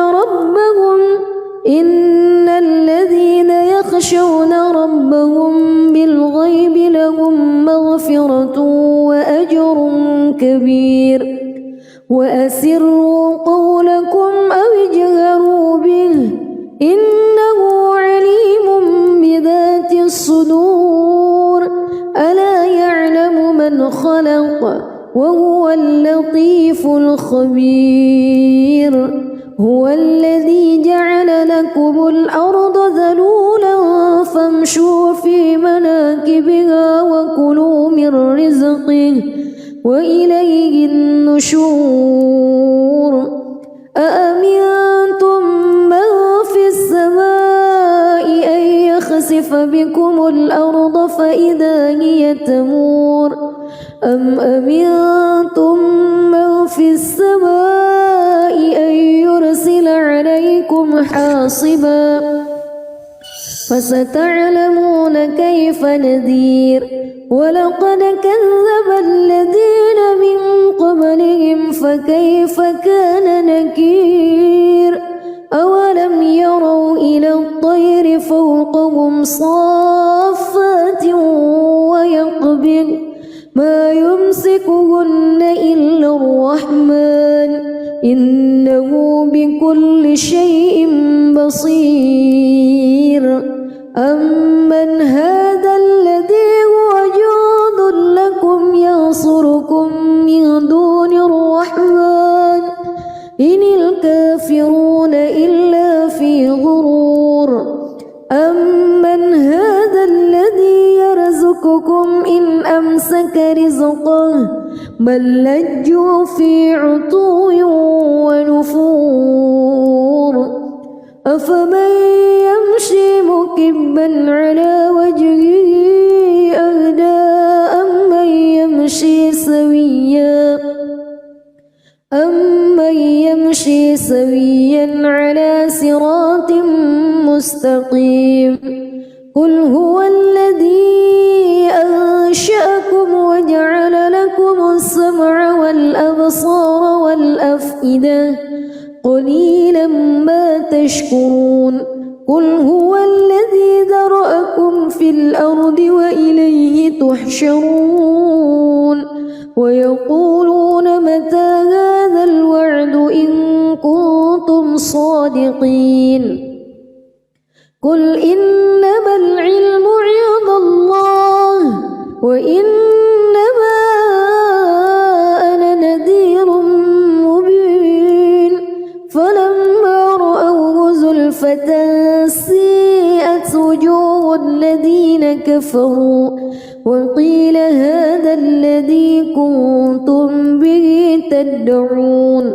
ربهم بالغيب لهم مغفرة وأجر كبير وأسروا قولكم أو اجهروا به إنه عليم بذات الصدور ألا يعلم من خلق وهو اللطيف الخبير هو الذي جعل لكم الأرض ذلولا فامشوا في مناكبها وكلوا من رزقه وإليه النشور أأمنتم من في السماء أن يخسف بكم الأرض فإذا هي تمور أم أمنتم من في السماء أن يرسل عليكم حاصبا فستعلمون كيف نذير ولقد كذب الذين من قبلهم فكيف كان نكير أولم يروا إلى الطير فوقهم صافات ويقبض ما يمسكهن إلا الرحمن إنه بكل شيء بصير أمن هذا الذي هو جند لكم ينصركم من دون الرحمن إن الكافرون إلا في غرور أمن هذا الذي يرزقكم إن أمسك رزقه بل لجوا في عتو ونفور أفمن يمشي مكبا على وجهه أهدى أمن يمشي سويا على صراط مستقيم قل هو الذي أنشأكم وجعل لكم السمع والأبصار والأفئدة قليلا ما تشكرون قل هو الذي ذرأكم في الأرض وإليه تحشرون ويقولون متى هذا الوعد إن كنتم صادقين قل إنما العلم عند الله وإنما أنا نذير مبين فلما رأوه زلفة سيئت وجوه الذين كفروا وقيل هذا الذي كنتم به تدعون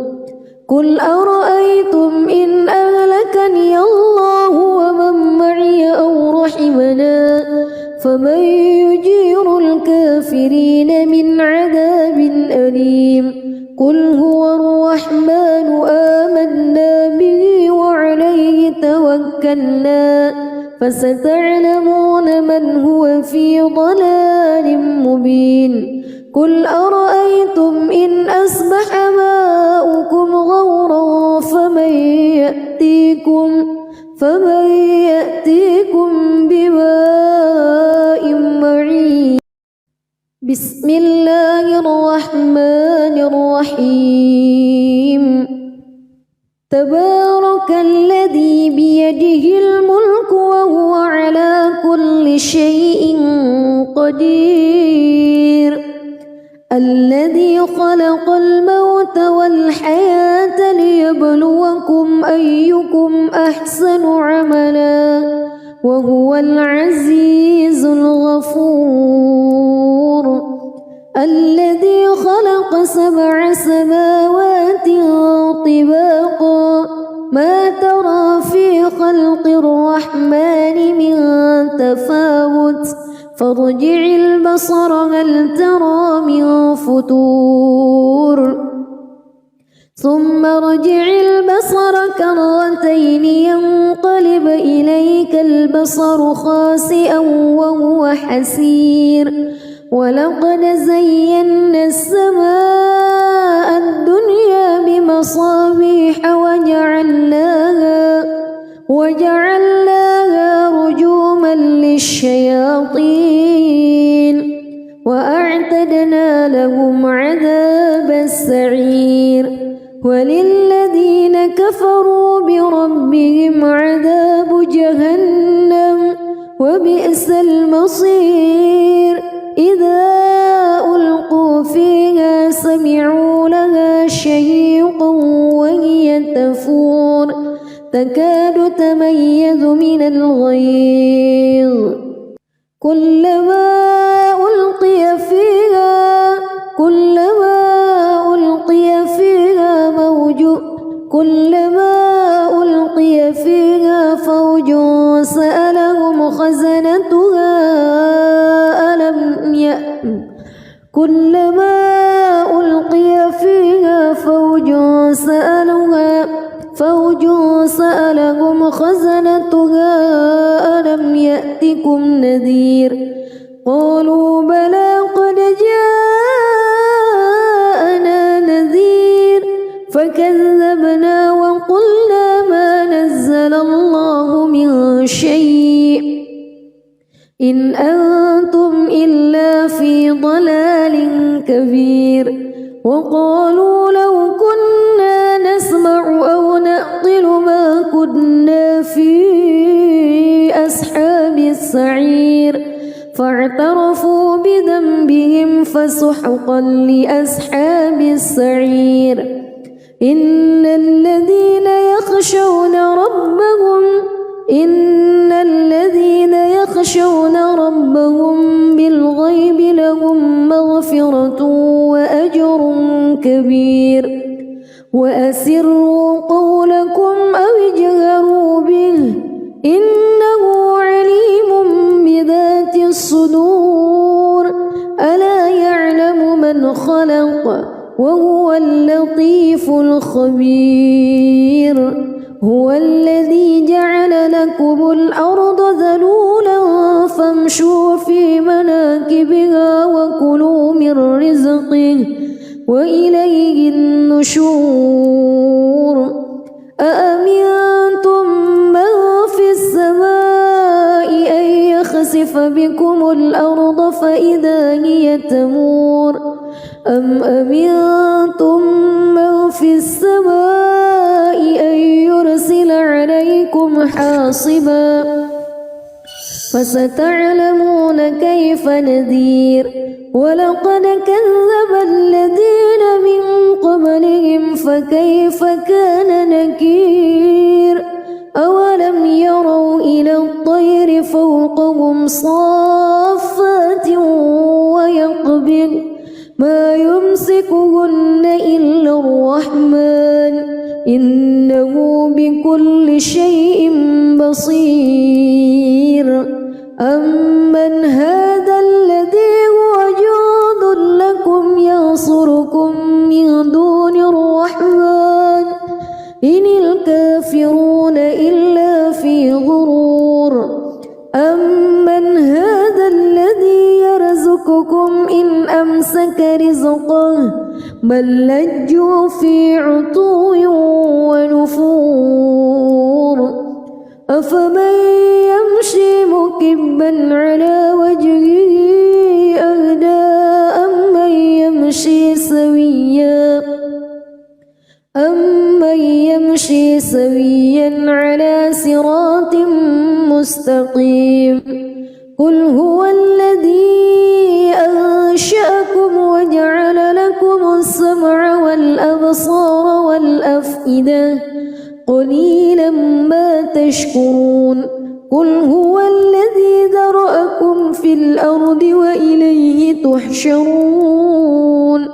قل أرأيتم إن أهلكني الله ومن معي أو رحمنا فمن يجير الكافرين من عذاب أليم قل هو الرحمن آمنا به وعليه توكلنا فستعلمون من هو في ضلال مبين قل أرأيتم إن أصبح ماؤكم غورا فمن يأتيكم بماء معين بسم الله الرحمن الرحيم تبارك الذي بيده الملك وهو على كل شيء قدير الذي خلق الموت والحياة ليبلوكم أيكم أحسن عملا وهو العزيز الغفور الذي خلق 7 سماوات طباقا ما ترى في خلق الرحمن من تفاوت فارجع البصر هل ترى من فتور ثم ارجع البصر كرتين ينقلب إليك البصر خاسئا وهو حسير ولقد زينا السماء الدنيا بمصابيح وجعلناها رجوما للشياطين وأعتدنا لهم عذاب السعير وللذين كفروا بربهم عذاب جهنم وبئس المصير إذا ألقوا فيها سمعوا لها شهيقا وهي تفور تكاد تميز من الغيظ كلما ألقي فيها فوج سألهم خزنتها كلما ألقي فيها فوج سألهم خزنتها ألم يأتكم نذير قالوا بلى قد جاءنا نذير فكذبنا وقلنا ما نزل الله من شيء إن أنتم إلا في ضلال كبير وقالوا لو كنا نسمع أو نعقل ما كنا في أصحاب السعير فاعترفوا بذنبهم فسحقا لأصحاب السعير إن الذين يخشون ربهم بالغيب لهم مغفرة وأجر كبير وأسروا قولكم أو اجهروا به إنه عليم بذات الصدور ألا يعلم من خلق وهو اللطيف الخبير هو الذي جعل لكم الأرض ذلولا فامشوا في مناكبها وكلوا من رزقه وإليه النشور أأمنتم من في السماء أن يخسف بكم الأرض فإذا هي تمور أم أمنتم من في السماء أن يرسل عليكم حاصبا فستعلمون كيف نذير ولقد كذب الذين من قبلهم فكيف كان نكير أولم يروا إلى الطير فوقهم صافات ويقبض ما يمسكهن إلا الرحمن إنه بكل شيء بصير أمن هذا الذي هو جند لكم ينصركم من دون الرحمن إن الكافرون إلا في غرور أمن هذا الذي يرزقكم إن أمسك رزقه بل لجوا في عتو ونفور أفمن يمشي مكبا على وجهه أهدى أمن يمشي سويا على صراط مستقيم قل هو الذي أنشأكم وجعل لكم السمع والأبصار والأفئدة قليلا ما تشكرون قل هو الذي ذرأكم في الأرض وإليه تحشرون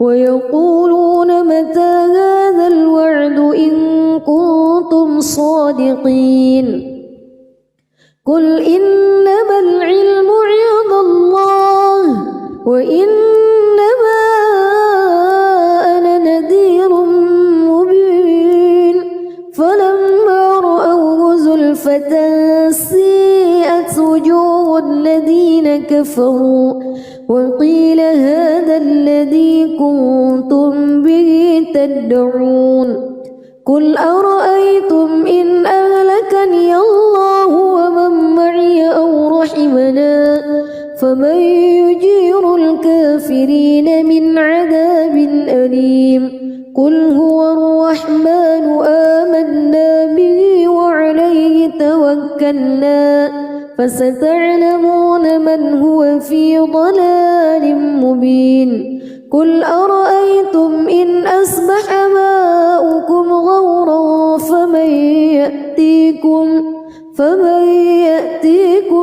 ويقولون متى هذا الوعد إن كنتم صادقين قل إنما العلم عند الله وإنما أنا نذير مبين فلما رأوه زلفة سيئت وجوه الذين كفروا وقيل هذا الذي كنتم به تدعون قل أرأيتم إن أهلكني الله ومن معي أو رحمنا فمن يجير الكافرين من عذاب أليم قل هو الرحمن آمنا به وعليه توكلنا فستعلمون من هو في ضلال مبين قل أرأيتم إن أصبح ماؤكم غورا فمن يأتيكم